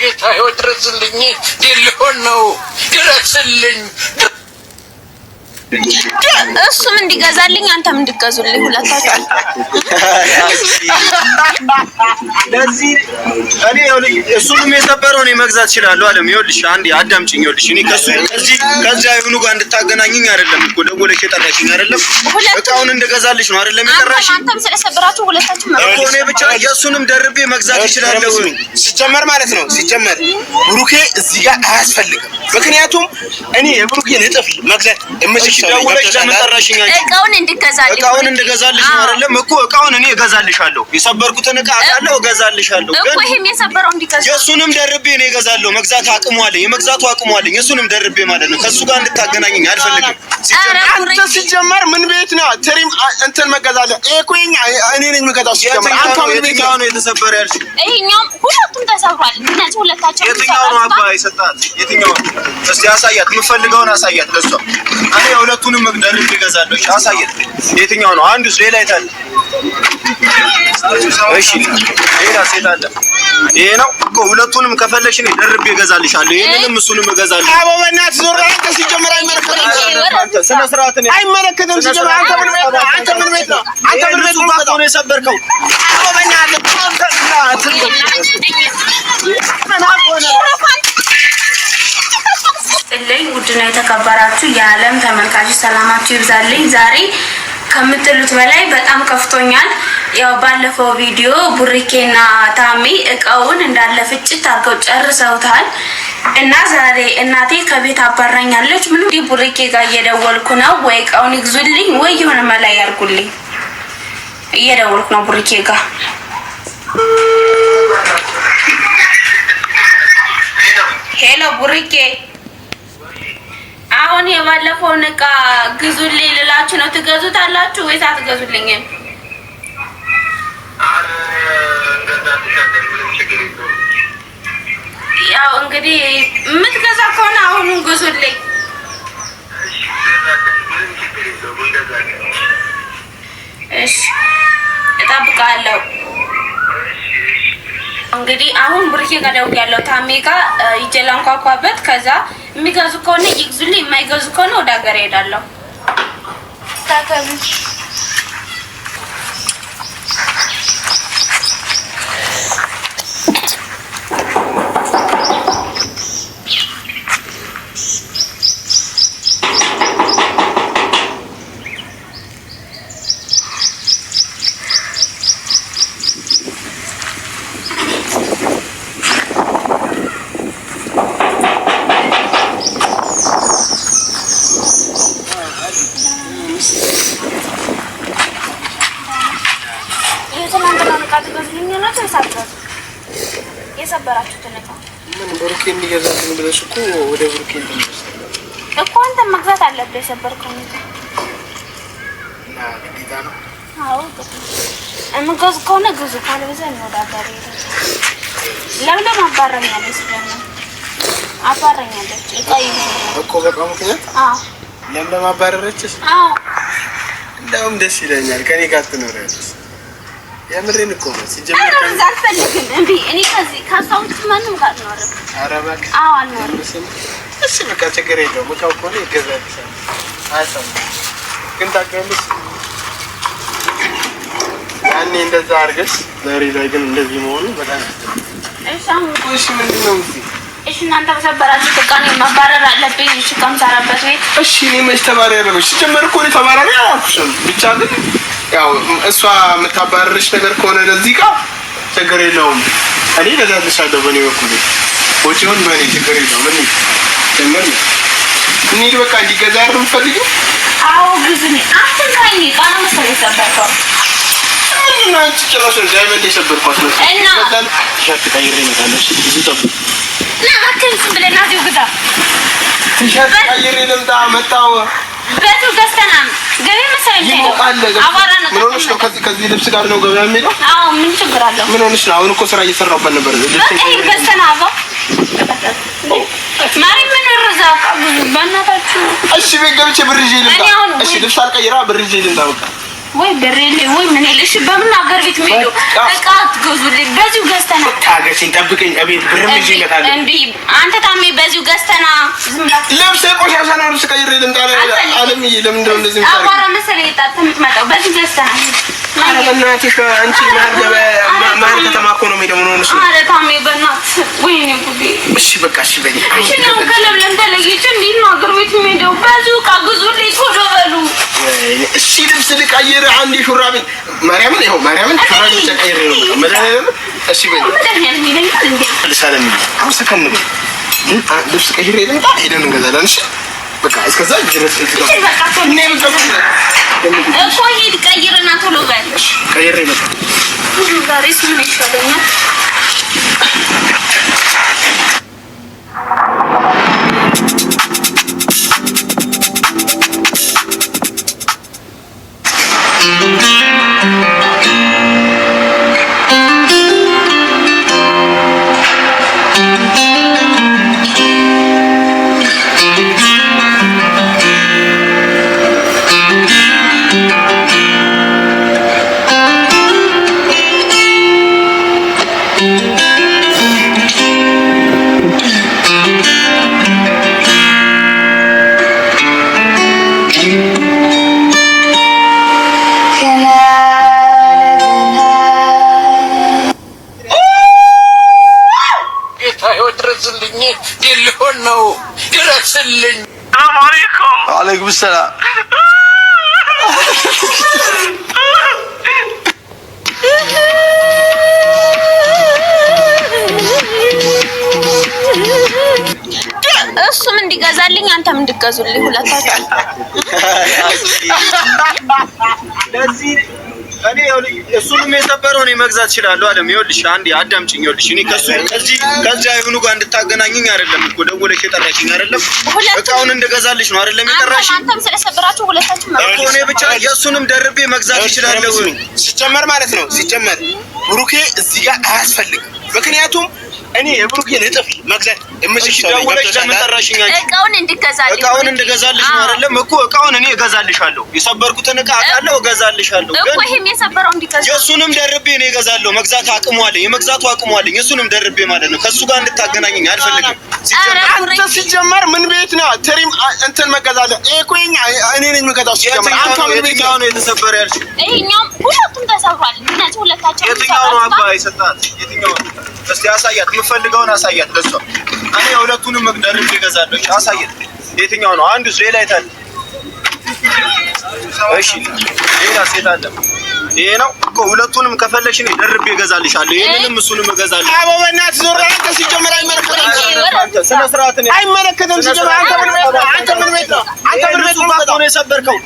ጌታ ሆይ ድረስልኝ፣ ሊሆን ነው ድረስልኝ። እሱም እንዲገዛልኝ አንተም እንድትገዙልኝ ሁለታችሁ። ለዚህ እኔ እሱንም የሰበረው እኔ መግዛት እችላለሁ አለም። ይኸውልሽ አንዴ አዳምጪኝ። ይኸውልሽ እኔ ከዚህ አይሁኑ ጋር እንድታገናኝኝ አይደለም እኮ ደውለሽ የጠራሽኝ አይደለም። እቃውን እንደገዛልሽ ነው አይደለም የጠራሽኝ። አንተም ስለሰበራችሁ ሁለታችሁ እኮ እኔ ብቻ የእሱንም ደርቤ መግዛት እችላለሁ ሲጀመር ማለት ነው። ሲጀመር ብሩኬ እዚህ ጋር አያስፈልግም። ምክንያቱም እኔ የብሩኬን እጥፍ መግዛት እምችል ደውለሽ ለምን ጠራሽኝ? እቃውን እንድገዛልሽ ነው አይደለም እኮ እቃውን እኔ እገዛልሻለሁ። የሰበርኩትን እቃ አውቃለሁ እገዛልሻለሁ። እኮ ይሄም የሰበረው እንዲገዛ የእሱንም ደርቤ እኔ እገዛለሁ። መግዛት አቅሙ አለኝ፣ የመግዛቱ አቅሙ አለኝ። የእሱንም ደርቤ ማለት ነው። ከእሱ ጋር እንድታገናኘኝ አልፈልግም። አንተ ሲጀመር ምን ቤት ነው ትሪም እንትን መገዛለህ? እኮ እኔ ነኝ የምገዛው። ሲጀመር አንተ ምን ቤት ነው የተሰበረ ያልሽኝ? ይሄኛው ሁለቱም ተሰብሯል። እነዚህ ሁለታቸው የትኛው ነው አባ የሰጣት? የትኛው እስቲ አሳያት። የምፈልገውን አሳያት ለሷ። እኔ ሁለቱንም ደርቤ እገዛለሁ። እሺ አሳያት። የትኛው ነው? አንዱስ ሌላ የታለ? እሺ ሌላ ሴት አለ? ይሄ ነው እኮ። ሁለቱንም ከፈለሽ እኔ ደርቤ እገዛልሻለሁ። ይሄንንም እሱንም እገዛለሁ። አቦ በእናትህ ዞር። አንተ ሲጀመር አይመለከትም። አንተ ስነ ስርዓት ነው አይመለከትም። ሲጀመር አንተ ምን ቤት ነው? አንተ ምን ቤት ነው? አንተ ምን ቤት ነው የሰበርከው? አቦ በእናትህ ጥልኝ ውድና የተከበራችሁ የዓለም ተመልካቾች ሰላማችሁ ይብዛልኝ። ዛሬ ከምትሉት በላይ በጣም ከፍቶኛል። ያው ባለፈው ቪዲዮ ቡሪኬና ታሜ እቃውን እንዳለ ፍጭት አድርገው ጨርሰውታል እና ዛሬ እናቴ ከቤት አባራኛለች። ምን እንዲህ ቡሪኬ ጋር እየደወልኩ ነው፣ ወይ እቃውን ይግዙልኝ ወይ የሆነ መላ ያርጉልኝ። እየደወልኩ ነው ቡሪኬ ጋር። ሄሎ ቡሪኬ፣ አሁን የባለፈውን እቃ ግዙልኝ ልላችሁ ነው። ትገዙታላችሁ ወይስ አትገዙልኝም? ያው እንግዲህ የምትገዛ ከሆነ አሁኑን ግዙልኝ። እሺ እጠብቃለሁ። እንግዲህ አሁን ብሩኬ ጋር ደውያለሁ፣ ታሜ ጋር ሂጅ ላንኳኳበት። ከዛ የሚገዙ ከሆነ ይግዙልኝ፣ የማይገዙ ከሆነ ወደ ሀገር እሄዳለሁ። የሰበራችሁትን እቃ ምን ብሩኬ እንዲገዛልኝ ብለሽ እኮ ወደ ብሩኬ እንድንወስድ እኮ አንተ መግዛት አለብህ። የሰበርከው ነው እና ግዴታ ነው። አዎ የምትገዙ ከሆነ ግዙ፣ ካልበዛ ወደ ሀገር እሄዳለሁ። ለምን አባረኛለች? አባረኛለች እቃ እኮ በቃ ምክንያት ለምን አባረረችሽ? እንደውም ደስ ይለኛል ከኔ ጋር ትኖሪያለሽ። የምሬን እኮ ነው። ሲጀመር አልፈልግም። እኔ ከዚህ ካሳውት ማንም ጋር ነው አይደል? ኧረ እባክህ አልኖርም። እሺ በቃ ችግር የለውም። እቃው እኮ ነው ይገዛልሻል። አይሰማም ግን ታውቂያለሽ፣ ያኔ እንደዛ አድርገሽ ዛሬ ላይ ግን እንደዚህ መሆኑ በጣም እሺ ምንድን ነው እዚህ? እሺ እናንተ በሰበራችሁት እቃ እኔ ማባረር አለብኝ? እሺ ከምሰራበት ቤት እሺ እኔ መች ተባረረ ነው? ሲጀመር እኮ እኔ ተባራሪ አላልኩሽም። ብቻ ግን ያው እሷ የምታባረርሽ ነገር ከሆነ ለዚህ ጋር ችግር የለውም። እኔ እገዛልሻለሁ በእኔ በኩል ወጪውን በእኔ ችግር የለውም። እኔ ጀመር እንሂድ በቃ እንዲገዛ አይደል የምትፈልጊው? አዎ ግዙኝ። አትንካኝ። እቃ ነው መሰለኝ የሰበርከው። ምንድን ነው አንቺ ጭራሽ ዳይመንድ የሰበርኳት ነው እና ቲሸርት ቀይሬ እመጣለሁ። ብዙ ጠብቅ እና እባክህን ዝም ብለህ ናዚው ግዛ። ቲሸርት ቀይሬ ልምጣ መጣሁ። ቤቱ ገዝተና ገበያ መሰለኝ አቧራ ነው። ምን ሆነሽ ነው? ከዚህ ልብስ ጋር ነው ገበያ የሚለው? አዎ ምን ችግር አለው? ምን ሆነሽ ነው? አሁን እኮ ስራ እየሰራሁበት ነበር። በቃ ገዝተና አባ ማሪ ምን ረዛ በእናታችሁ። እሺ ቤት ገብቼ ብር ይዤ ልምጣ። እሺ ልብስ አልቀይራ ብር ይዤ ልምጣ። በቃ ወይ በሬሌ ወይ ምን ይልሽ በምን አገር ቤት ሄዶ እቃ አትገዙልኝ በዚሁ ገዝተና ታገሽኝ ጠብቀኝ አቤት ብርም ይዤ እመጣለሁ እንዴ አንተ ታሜ በዚሁ ገዝተና ዝም ብላ ለብሰ ቆሻሻ ነው ልብስ ቀይሬ ልምጣ አለም ለምን እንደው እንደዚህ ምታረግ አባራ መሰለኝ ጣጣ የምትመጣው በዚሁ ገዝተና አረ በእናትሽ አንቺ ማን ከተማ እኮ ነው የሚደው ነው እሱ አረ ታሜ በእናትህ ወይኔ ጉዴ እሺ በቃ እሺ በኔ እሺ ነው ከለብለን ተለይቼ እንዴ ነው አገር ቤት ሄደው በዚሁ እቃ ግዙልኝ ቶሎ በሉ እሺ ልብስ ልቀይር አንዴ ሹራብ ማርያምን ይኸው ማርያምን ሹራብ ልቀይር ነው መድኃኒዓለም እሺ በኔ መድኃኒዓለም ይለኛል እንዴ ሰላም አሁን ሰከን ነው ልብስ ቀይሬ ልምጣ ሄደን እንገዛለን እሺ በቃ እስከዛ ድረስ እዚህ እሺ በቃ ቶሎ እኮ ሂድ ቀይርና ቶሎ በል እሺ ቀይሬ ነው ዛሬስ ምን ይሻለኛል ሊሆን ነው ድረስልኝ ሰላም አለይኩም ወአለይኩም ሰላም እሱም እንዲገዛልኝ አንተም እንድትገዙልኝ ሁለታችሁ ለዚህ እኔ እሱንም የሰበረው እኔ መግዛት እችላለሁ አለም ይኸውልሽ አንዴ አዳምጪኝ ይኸውልሽ እኔ ከዚህ አይሁኑ ጋር እንድታገናኝኝ አይደለም እኮ ደውለሽ የጠራሽኝ አይደለም እቃውን እንደገዛልሽ ነው አይደለም የጠራሽኝ አንተም ስለሰበራችሁ ሁለታችሁም እኮ እኔ ብቻ የእሱንም ደርቤ መግዛት እችላለሁ ሲጨመር ማለት ነው ሲጨመር ብሩኬ እዚህ ጋር አያስፈልግም ምክንያቱም እኔ የብሩኬን እጥፍ መግዛት ደውለሽ ለምን ጠራሽኝ እቃውን እንድገዛልሽ ነው አይደለም እኮ እቃውን እኔ እገዛልሻለሁ የሰበርኩትን እቃ አውቃለሁ እገዛልሻለሁ እኮ ይሄም የሰበረው እንዲገዛ የእሱንም ደርቤ ነው እገዛለሁ መግዛት አቅሙ አለኝ የመግዛቱ አቅሙ አለኝ የእሱንም ደርቤ ማለት ነው ከእሱ ጋር እንድታገናኘኝ አልፈልግም አንተ ሲጀመር ምን ቤት ነው ትሪም እንትን መገዛለህ እኮ እኔ ነኝ መገዛው ሲጀመር አንተ ምን ቤት ነው የተሰበረ ያልሽው ይሄኛው ሁለቱም ተሰብሯል እነዚህ ሁለታቸው የትኛው ነው አባ ይሰጣት የትኛው እስቲ አሳያት የምፈልገውን አሳያት ለሷ እኔ ሁለቱንም ደርቤ እገዛለሁ አሳያት የትኛው ነው አንዱስ ሌላ አይታል እሺ ሌላ ሴት አለ ይሄ ነው እኮ ሁለቱንም ከፈለሽ እኔ ደርቤ እገዛልሻለሁ ይሄንንም እሱንም እገዛለሁ አቦ በእናትህ ዞር አንተ ሲጀመር አይመለከትም ስነ ስርዓት ነው አይመለከትም ሲጀመር አንተ ምን ቤት ነው አንተ ምን ቤት ነው የሰበርከው